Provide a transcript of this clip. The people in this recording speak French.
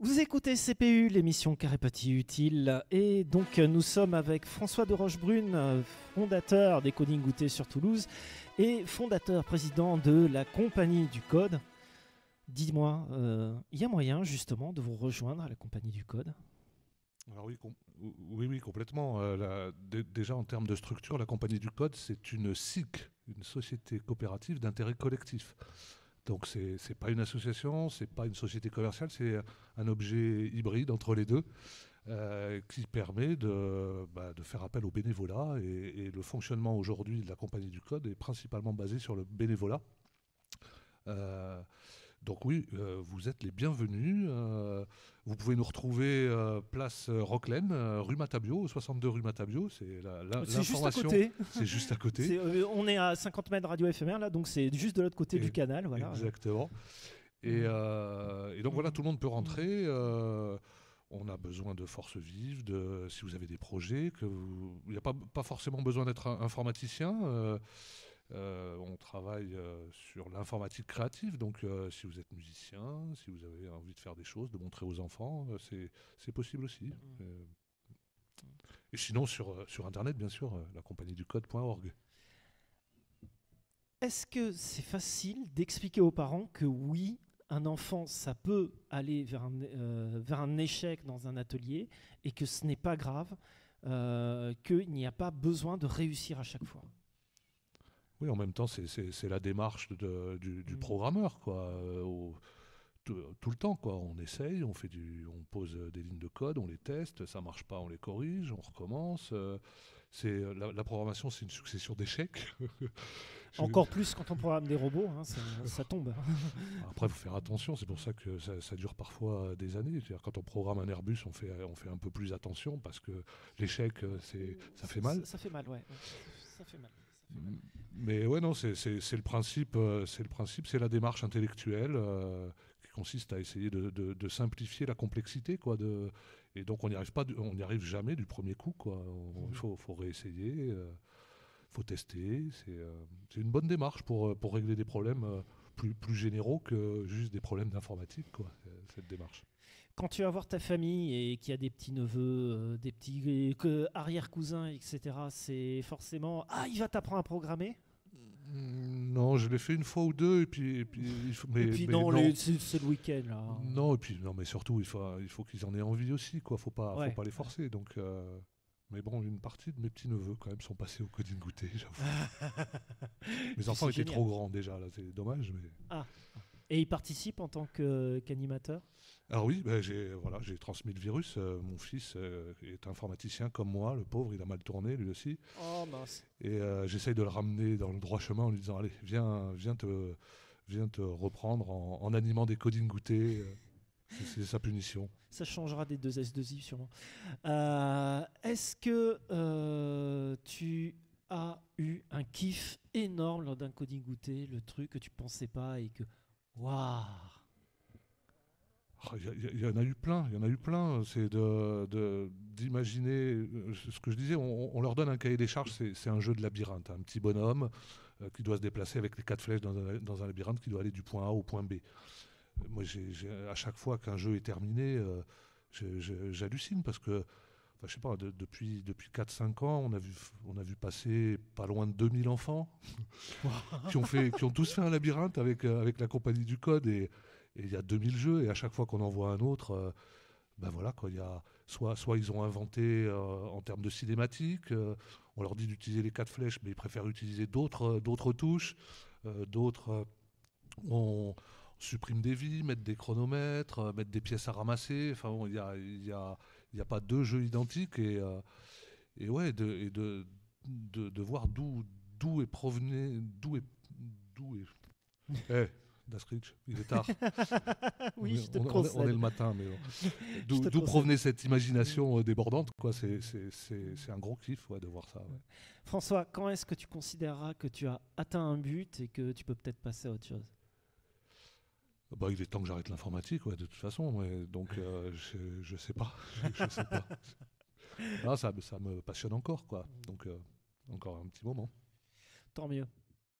Vous écoutez CPU, l'émission Carré Petit Utile, et donc nous sommes avec François de Rochebrune, fondateur des Coding Goûter sur Toulouse et fondateur président de la Compagnie du Code. Dis-moi, il y a moyen justement de vous rejoindre à la Compagnie du Code? Alors oui, complètement. Déjà en termes de structure, la Compagnie du Code, c'est une SIC, une société coopérative d'intérêt collectif. Donc c'est pas une association, c'est pas une société commerciale, c'est un objet hybride entre les deux qui permet de faire appel au bénévolat. Et le fonctionnement aujourd'hui de la Compagnie du Code est principalement basé sur le bénévolat. Euh, donc oui, vous êtes les bienvenus. Vous pouvez nous retrouver place Roquelaine, rue Matabio, 62 rue Matabio. C'est juste à l'information. côté. C'est juste à côté. On est à 50 mètres radio éphémère là, donc c'est juste de l'autre côté du canal. Voilà. Exactement. Et donc voilà, tout le monde peut rentrer. On a besoin de forces vives, si vous avez des projets, il n'y a pas forcément besoin d'être informaticien. On travaille sur l'informatique créative, donc si vous êtes musicien, si vous avez envie de faire des choses, de montrer aux enfants, c'est possible aussi. Et sinon sur Internet, bien sûr, lacompagnieducode.org. Est-ce que c'est facile d'expliquer aux parents que oui, un enfant, ça peut aller vers un échec dans un atelier et que ce n'est pas grave, qu'il n'y a pas besoin de réussir à chaque fois? Oui, en même temps, c'est la démarche du programmeur, quoi. Tout le temps, quoi. On essaye, on pose des lignes de code, on les teste, ça marche pas, on les corrige, on recommence. La programmation, c'est une succession d'échecs. Encore plus quand on programme des robots, hein, ça tombe. Après, il faut faire attention, c'est pour ça que ça dure parfois des années. C'est-à-dire, quand on programme un Airbus, on fait un peu plus attention parce que l'échec, ça fait mal. Ça fait mal, ouais. Ça fait mal. Mais ouais, non, c'est le principe, c'est la démarche intellectuelle qui consiste à essayer de simplifier la complexité, quoi. Et donc on n'y arrive jamais du premier coup, quoi. Il faut réessayer. Faut tester, c'est une bonne démarche pour régler des problèmes plus généraux que juste des problèmes d'informatique, quoi, cette démarche. Quand tu vas voir ta famille et qu'il y a des petits-neveux, des petits arrière-cousins, etc., c'est forcément « Ah, il va t'apprendre à programmer ?» Non, je l'ai fait une fois ou deux, et puis non. C'est le week-end, là. Non, mais surtout, il faut qu'ils en aient envie aussi, quoi. Faut pas les forcer, donc... Mais bon, une partie de mes petits-neveux, quand même, sont passés au Coding Goûter, j'avoue. Mes enfants étaient trop grands, déjà, là, c'est dommage. Mais... Ah. Et ils participent en tant qu'animateur? Alors oui, j'ai transmis le virus. Mon fils est informaticien comme moi, le pauvre, il a mal tourné, lui aussi. Oh, mince. Et j'essaye de le ramener dans le droit chemin en lui disant, allez, viens te reprendre en animant des Coding Goûter. C'est sa punition. Ça changera des 2S2I sûrement. Est-ce que tu as eu un kiff énorme lors d'un Coding Goûter, le truc que tu pensais pas et que waouh? Il y en a eu plein. C'est d'imaginer ce que je disais. On leur donne un cahier des charges. C'est un jeu de labyrinthe, un petit bonhomme qui doit se déplacer avec les 4 flèches dans un labyrinthe qui doit aller du point A au point B. Moi, à chaque fois qu'un jeu est terminé, j'hallucine parce que, enfin, je sais pas, depuis 4-5 ans, on a vu passer pas loin de 2000 enfants qui ont tous fait un labyrinthe avec la Compagnie du Code, et il y a 2000 jeux, et à chaque fois qu'on en voit un autre, ben voilà, quoi, il y a, soit ils ont inventé en termes de cinématique, on leur dit d'utiliser les 4 flèches, mais ils préfèrent utiliser d'autres touches, d'autres... on supprime des vies, mettre des chronomètres, mettre des pièces à ramasser. Enfin bon, il y a pas deux jeux identiques, et ouais, de voir d'où est provenu, Eh, Daskrich, il est tard. Oui, je te le on conseille. est le matin, mais bon. D'où provenait cette imagination débordante, quoi. C'est un gros kiff, ouais, de voir ça. Ouais. François, quand est-ce que tu considéreras que tu as atteint un but et que tu peux peut-être passer à autre chose? Bah, il est temps que j'arrête l'informatique, ouais, de toute façon. Ouais. Donc, je sais pas. Je sais pas. Ah, ça me passionne encore, quoi. Donc, encore un petit moment. Tant mieux.